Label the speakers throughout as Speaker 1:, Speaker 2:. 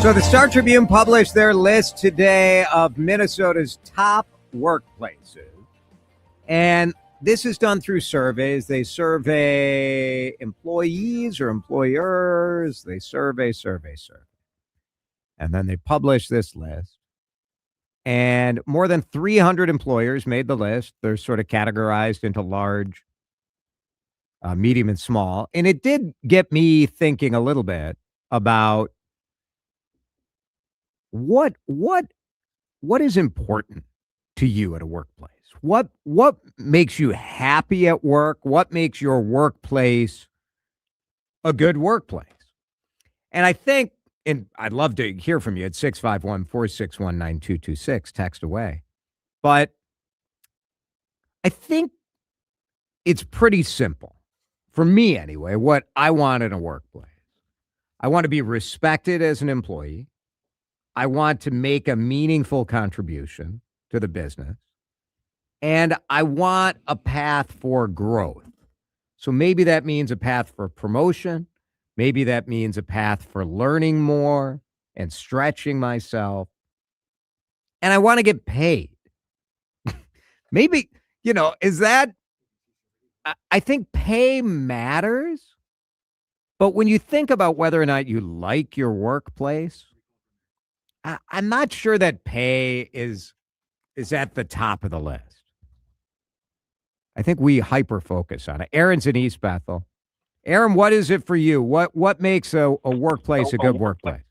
Speaker 1: So the Star Tribune published their list today of Minnesota's top workplaces. And this is done through surveys. They survey employees or employers. They survey. And then they publish this list. And more than 300 employers made the list. They're sort of categorized into large, medium, and small. And it did get me thinking a little bit about what is important to you at a workplace? What makes you happy at work? What makes your workplace a good workplace? And I think, and I'd love to hear from you at 651-461-9226, text away. But I think it's pretty simple, for me anyway, what I want in a workplace. I want to be respected as an employee. I want to make a meaningful contribution to the business. And I want a path for growth. So maybe that means a path for promotion. Maybe that means a path for learning more and stretching myself. And I want to get paid. Maybe, is that, I think pay matters. But when you think about whether or not you like your workplace, I'm not sure that pay is at the top of the list. I think we hyper-focus on it. Aaron's in East Bethel. Aaron, what is it for you? What makes a workplace a good workplace?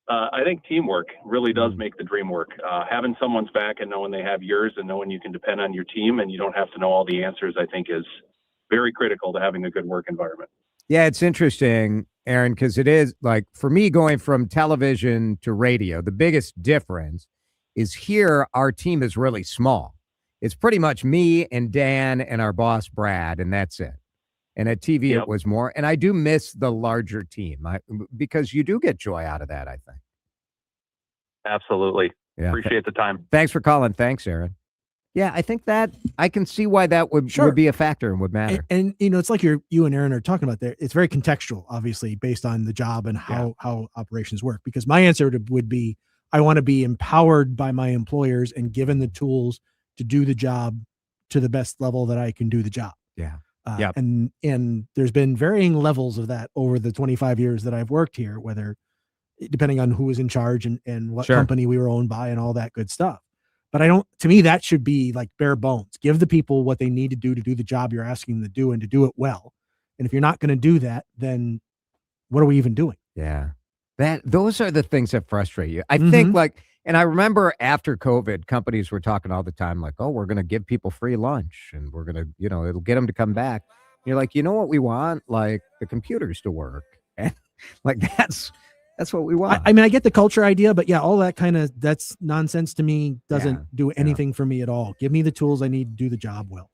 Speaker 2: I think teamwork really does make the dream work. Having someone's back and knowing they have yours and knowing you can depend on your team and you don't have to know all the answers, I think is very critical to having a good work environment. Yeah,
Speaker 1: it's interesting, Aaron, because it is like, for me, going from television to radio, the biggest difference is here our team is really small. It's pretty much me and Dan and our boss, Brad, and that's it. And at TV, It was more. And I do miss the larger team because you do get joy out of that, I think.
Speaker 2: Absolutely. Yeah. Appreciate the time.
Speaker 1: Thanks for calling. Thanks, Aaron. Yeah, I think that I can see why that would be a factor and would matter.
Speaker 3: And it's like you and Aaron are talking about there. It's very contextual, obviously, based on the job and how operations work. Because my answer would be, I want to be empowered by my employers and given the tools to do the job to the best level that I can do the job.
Speaker 1: Yeah.
Speaker 3: And there's been varying levels of that over the 25 years that I've worked here, whether depending on who was in charge and what company we were owned by and all that good stuff. But to me, that should be like bare bones. Give the people what they need to do the job you're asking them to do and to do it well. And if you're not going to do that, then what are we even doing?
Speaker 1: Yeah. Those are the things that frustrate you. I think and I remember after COVID, companies were talking all the time like, oh, we're going to give people free lunch and we're going to, it'll get them to come back. And you're like, you know what we want? Like the computers to work. And like, that's what we want.
Speaker 3: I mean, I get the culture idea, but all that that's nonsense to me. Doesn't do anything for me at all. Give me the tools I need to do the job well.